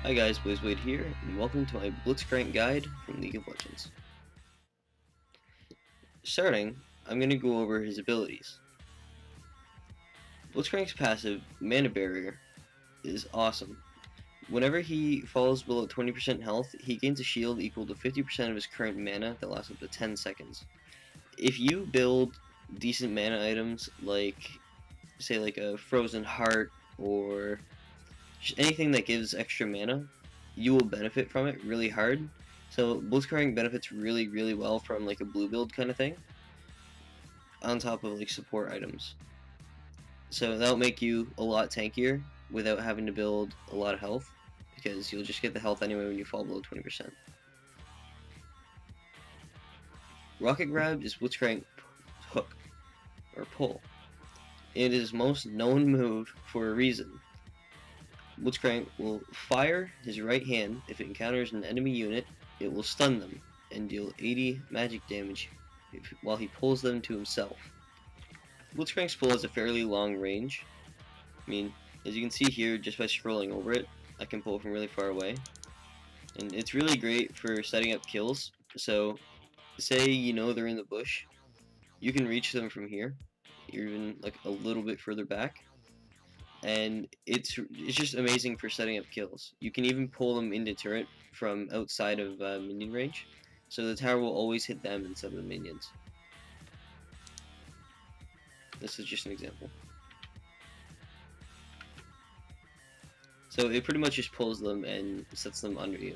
Hi guys, Blazeblade here, and welcome to my Blitzcrank guide from League of Legends. Starting, I'm going to go over his abilities. Blitzcrank's passive, Mana Barrier, is awesome. Whenever he falls below 20% health, he gains a shield equal to 50% of his current mana that lasts up to 10 seconds. If you build decent mana items like, say like a Frozen Heart or just anything that gives extra mana, you will benefit from it really hard. So Blitzcrank benefits really well from like a blue build kind of thing, on top of like support items. So that'll make you a lot tankier without having to build a lot of health, because you'll just get the health anyway when you fall below 20%. Rocket Grab is Blitzcrank hook, or pull. It is most known move for a reason. Blitzcrank will fire his right hand. If it encounters an enemy unit, it will stun them and deal 80 magic damage while he pulls them to himself. Blitzcrank's pull has a fairly long range. I mean, as you can see here, just by scrolling over it, I can pull from really far away. And it's really great for setting up kills. So, say you know they're in the bush, you can reach them from here, even like a little bit further back. And it's just amazing for setting up kills. You can even pull them into turret from outside of minion range, so the tower will always hit them instead of the minions. This is just an example. So it pretty much just pulls them and sets them under you.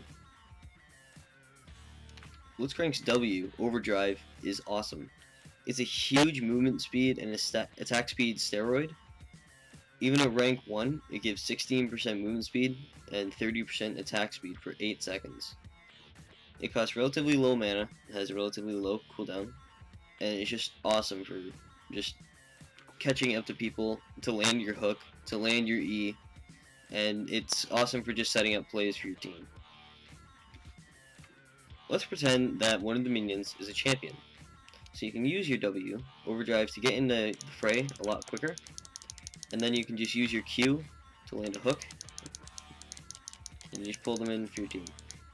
Blitzcrank's W, Overdrive, is awesome. It's a huge movement speed and attack speed steroid. Even at rank 1, it gives 16% movement speed and 30% attack speed for 8 seconds. It costs relatively low mana, has a relatively low cooldown, and it's just awesome for just catching up to people, to land your hook, to land your E, and it's awesome for just setting up plays for your team. Let's pretend that one of the minions is a champion. So you can use your W, Overdrive, to get in the fray a lot quicker, and then you can just use your Q to land a hook, and you just pull them in for your team.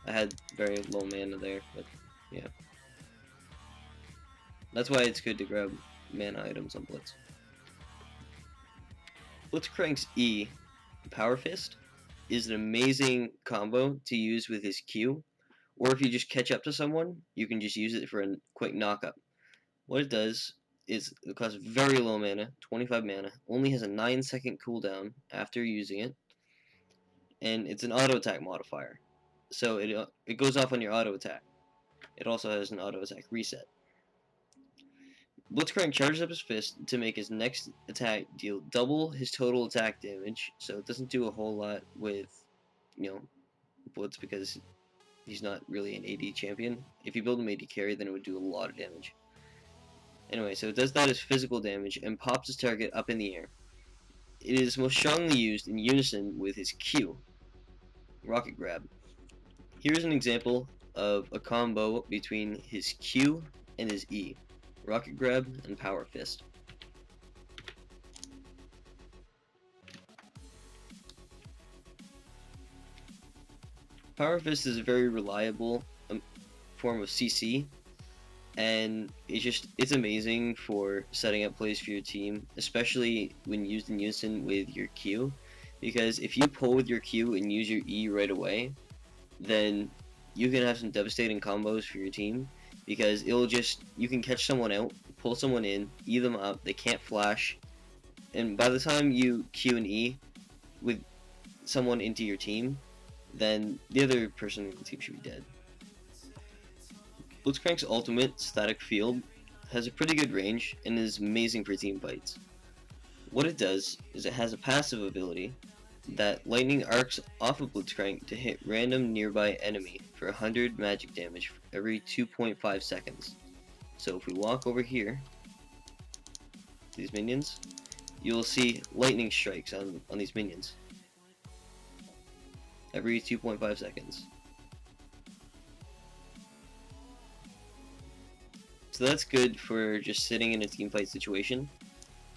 I had very low mana there, but yeah. That's why it's good to grab mana items on Blitz. Blitzcrank's E, Power Fist, is an amazing combo to use with his Q, or if you just catch up to someone, you can just use it for a quick knockup. What it does is it costs very low mana, 25 mana, only has a 9-second cooldown after using it, and it's an auto attack modifier. So it goes off on your auto attack. It also has an auto attack reset. Blitzcrank charges up his fist to make his next attack deal double his total attack damage, so it doesn't do a whole lot with, Blitz, because he's not really an AD champion. If you build him AD carry, then it would do a lot of damage. Anyway, so it does that as physical damage and pops his target up in the air. It is most strongly used in unison with his Q, Rocket Grab. Here's an example of a combo between his Q and his E, Rocket Grab and Power Fist. Power Fist is a very reliable form of CC, and it's amazing for setting up plays for your team, especially when used in unison with your Q, because if you pull with your Q and use your E right away, then you can have some devastating combos for your team, because you can catch someone out, pull someone in, E them up, they can't flash, and by the time you Q and E with someone into your team, then the other person in the team should be dead. Blitzcrank's ultimate, Static Field, has a pretty good range and is amazing for team fights. What it does is it has a passive ability that lightning arcs off of Blitzcrank to hit random nearby enemy for 100 magic damage every 2.5 seconds. So if we walk over here, these minions, you'll see lightning strikes on these minions every 2.5 seconds. So that's good for just sitting in a teamfight situation,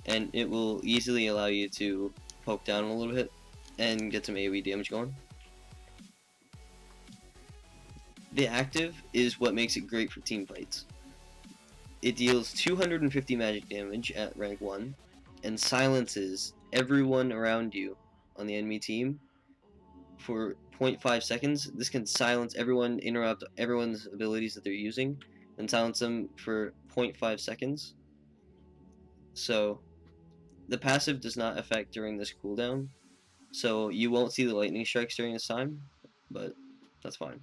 and it will easily allow you to poke down a little bit and get some AoE damage going. The active is what makes it great for team fights. It deals 250 magic damage at rank 1 and silences everyone around you on the enemy team for 0.5 seconds. This can silence everyone, interrupt everyone's abilities that they're using, and silence them for 0.5 seconds. So the passive does not affect during this cooldown, so you won't see the lightning strikes during this time, but that's fine.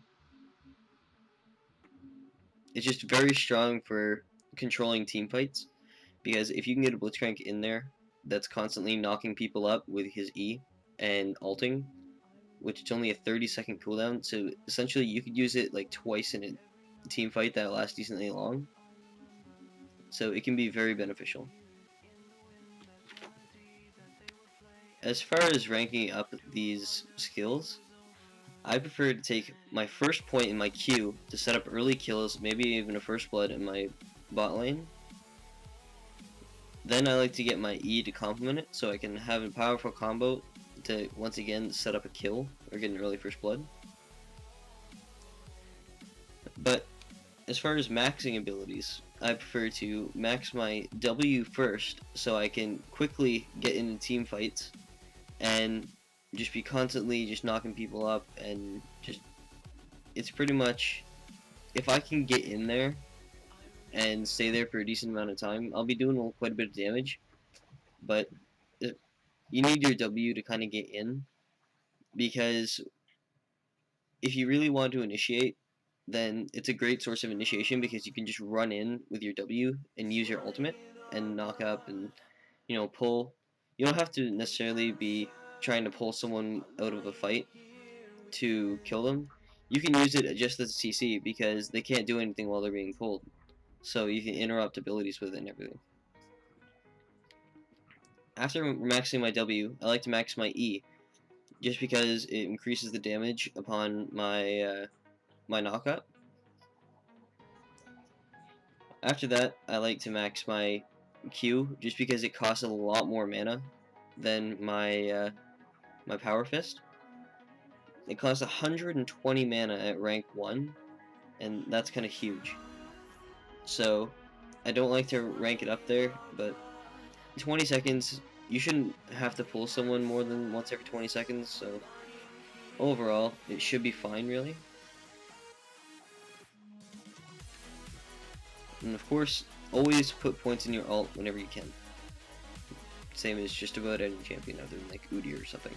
It's just very strong for controlling team fights, because if you can get a Blitzcrank in there that's constantly knocking people up with his E and ulting, which is only a 30-second cooldown, so essentially you could use it like twice in a team fight that lasts decently long, so it can be very beneficial. As far as ranking up these skills, I prefer to take my first point in my Q to set up early kills, maybe even a first blood in my bot lane. Then I like to get my E to complement it, so I can have a powerful combo to once again set up a kill or get an early first blood. But as far as maxing abilities, I prefer to max my W first so I can quickly get into team fights and just be constantly just knocking people up, and just, it's pretty much, if I can get in there and stay there for a decent amount of time, I'll be doing quite a bit of damage. But you need your W to kind of get in, because if you really want to initiate, then it's a great source of initiation, because you can just run in with your W and use your ultimate and knock up and, you know, pull. You don't have to necessarily be trying to pull someone out of a fight to kill them. You can use it just as a CC, because they can't do anything while they're being pulled. So you can interrupt abilities with it and everything. After maxing my W, I like to max my E, just because it increases the damage upon my my knockup. After that, I like to max my Q, just because it costs a lot more mana than my my Power Fist. It costs 120 mana at rank 1, and that's kind of huge. So I don't like to rank it up there, but 20 seconds, you shouldn't have to pull someone more than once every 20 seconds, so overall, it should be fine, really. And of course, always put points in your ult whenever you can. Same as just about any champion other than like Udi or something.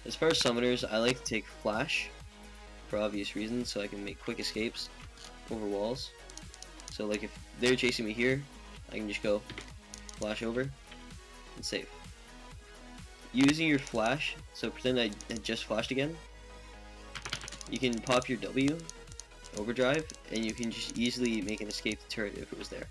As far as summoners, I like to take Flash, for obvious reasons, so I can make quick escapes over walls. So like if they're chasing me here, I can just go flash over and save. Using your flash, so pretend I had just flashed again, you can pop your W, overdrive, and you can just easily make an escape to turret if it was there.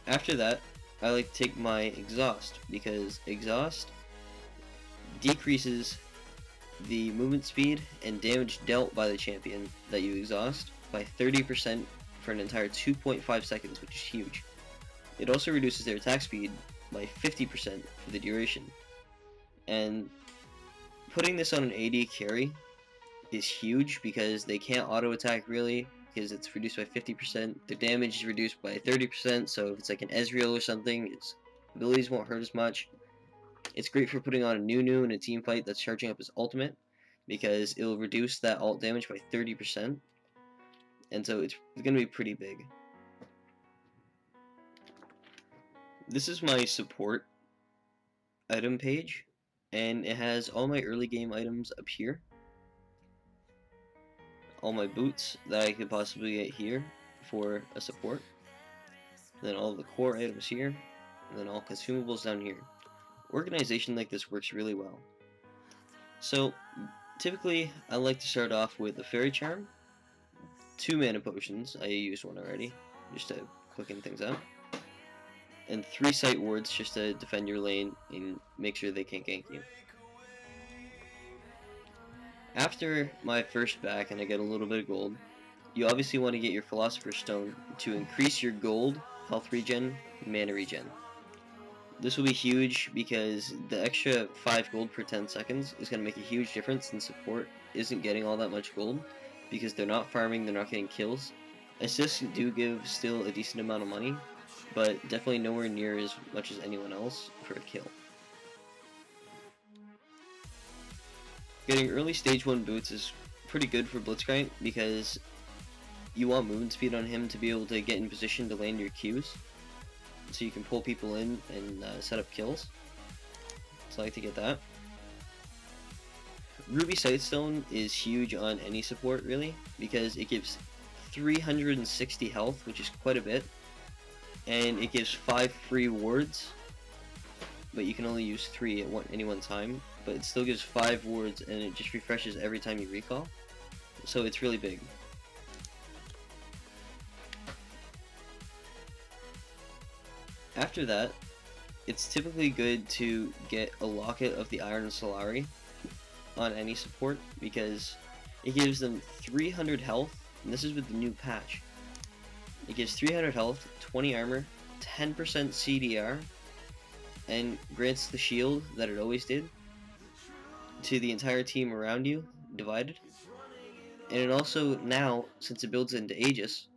After that, I like to take my exhaust, because exhaust decreases the movement speed and damage dealt by the champion that you exhaust by 30% for an entire 2.5 seconds, which is huge. It also reduces their attack speed by 50% for the duration. And putting this on an AD carry is huge, because they can't auto attack really, because it's reduced by 50%. The damage is reduced by 30%, so if it's like an Ezreal or something, its abilities won't hurt as much. It's great for putting on a Nunu in a team fight that's charging up his ultimate, because it'll reduce that ult damage by 30%, and so it's going to be pretty big. This is my support item page, and it has all my early game items up here. All my boots that I could possibly get here for a support. And then all the core items here, and then all consumables down here. Organization like this works really well. So typically I like to start off with a Fairy Charm, 2 mana potions, I used one already, just to quicken things out, and 3 sight wards just to defend your lane and make sure they can't gank you. After my first back and I get a little bit of gold, you obviously want to get your Philosopher's Stone to increase your gold, health regen, mana regen. This will be huge because the extra 5 gold per 10 seconds is going to make a huge difference, and support isn't getting all that much gold because they're not farming, they're not getting kills. Assists do give still a decent amount of money, but definitely nowhere near as much as anyone else for a kill. Getting early stage 1 boots is pretty good for Blitzcrank because you want movement speed on him to be able to get in position to land your Qs, so you can pull people in and set up kills. So I like to get that. Ruby Sightstone is huge on any support really because it gives 360 health, which is quite a bit, and it gives 5 free wards, but you can only use 3 at any one time, but it still gives 5 wards and it just refreshes every time you recall, so it's really big. After that, it's typically good to get a Locket of the Iron Solari on any support because it gives them 300 health, and this is with the new patch. It gives 300 health, 20 armor, 10% CDR, and grants the shield that it always did to the entire team around you, divided. And it also, now, since it builds into Aegis,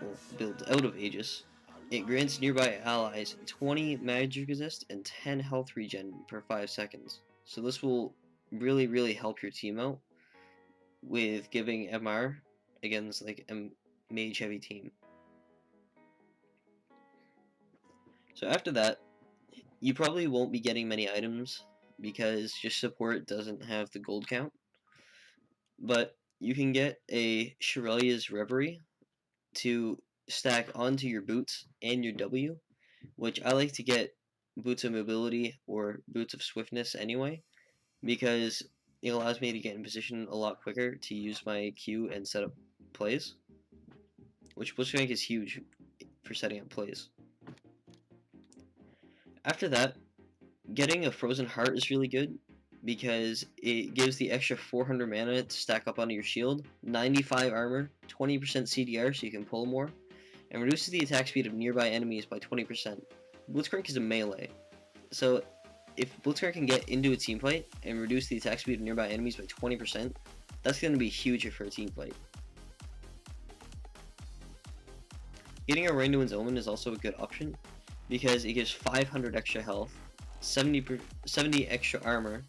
well, builds out of Aegis, it grants nearby allies 20 magic resist and 10 health regen per 5 seconds. So this will really help your team out with giving MR against like a mage heavy team. So after that, you probably won't be getting many items because just support doesn't have the gold count, but you can get a Shirelia's Reverie to stack onto your boots and your W, which I like to get boots of mobility or boots of swiftness anyway, because it allows me to get in position a lot quicker to use my Q and set up plays, which Blitzcrank is huge for setting up plays. After that, getting a Frozen Heart is really good because it gives the extra 400 mana to stack up onto your shield, 95 armor, 20% CDR so you can pull more, and reduces the attack speed of nearby enemies by 20%. Blitzcrank is a melee, so if Blitzcrank can get into a team fight and reduce the attack speed of nearby enemies by 20%, that's going to be huge for a team fight. Getting a Randuin's Omen is also a good option because it gives 500 extra health, 70 extra armor,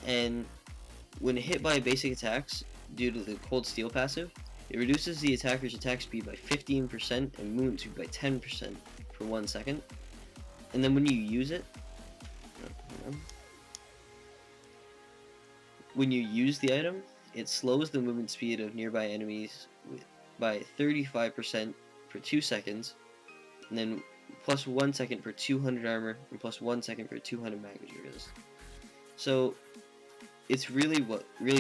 and when hit by basic attacks due to the Cold Steel passive, it reduces the attacker's attack speed by 15% and movement speed by 10% for 1 second. And then when you use it, when you use the item, it slows the movement speed of nearby enemies by 35% for 2 seconds, and then plus 1 second for 200 armor, and plus 1 second for 200 magic resist. So it's really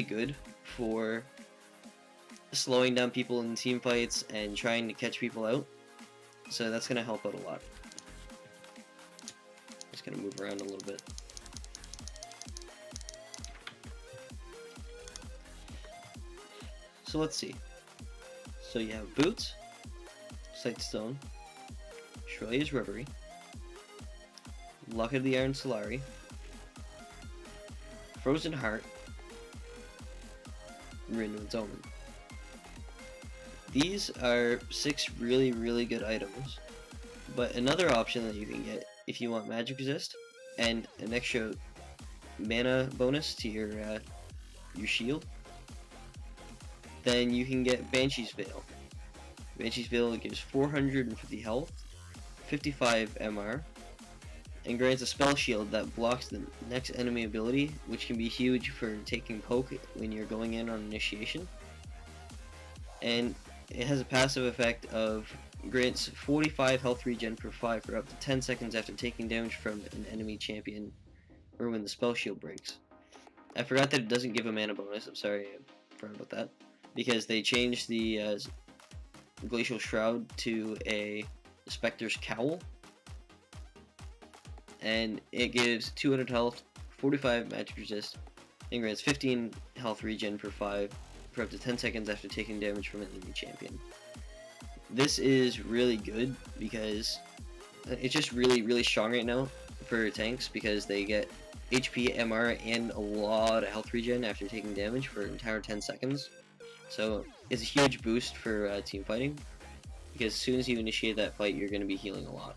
good for slowing down people in team fights and trying to catch people out. So that's going to help out a lot. Just going to move around a little bit. So let's see. So you have Boots, Sightstone, Shirelia's Reverie, Locket of the Iron Solari, Frozen Heart, and Randuin's Omen. These are 6 really good items, but another option that you can get if you want magic resist and an extra mana bonus to your shield, then you can get Banshee's Veil. Banshee's Veil gives 450 health, 55 MR, and grants a spell shield that blocks the next enemy ability, which can be huge for taking poke when you're going in on initiation. And it has a passive effect of grants 45 health regen per 5 for up to 10 seconds after taking damage from an enemy champion or when the spell shield breaks. I forgot that it doesn't give a mana bonus. I'm sorry, I forgot about that. Because they changed the Glacial Shroud to a Spectre's Cowl. And it gives 200 health, 45 magic resist, and grants 15 health regen per 5 for up to 10 seconds after taking damage from an enemy champion. This is really good because It's just really strong right now for tanks because they get HP, MR, and a lot of health regen after taking damage for an entire 10 seconds. So it's a huge boost for team fighting because as soon as you initiate that fight, you're going to be healing a lot.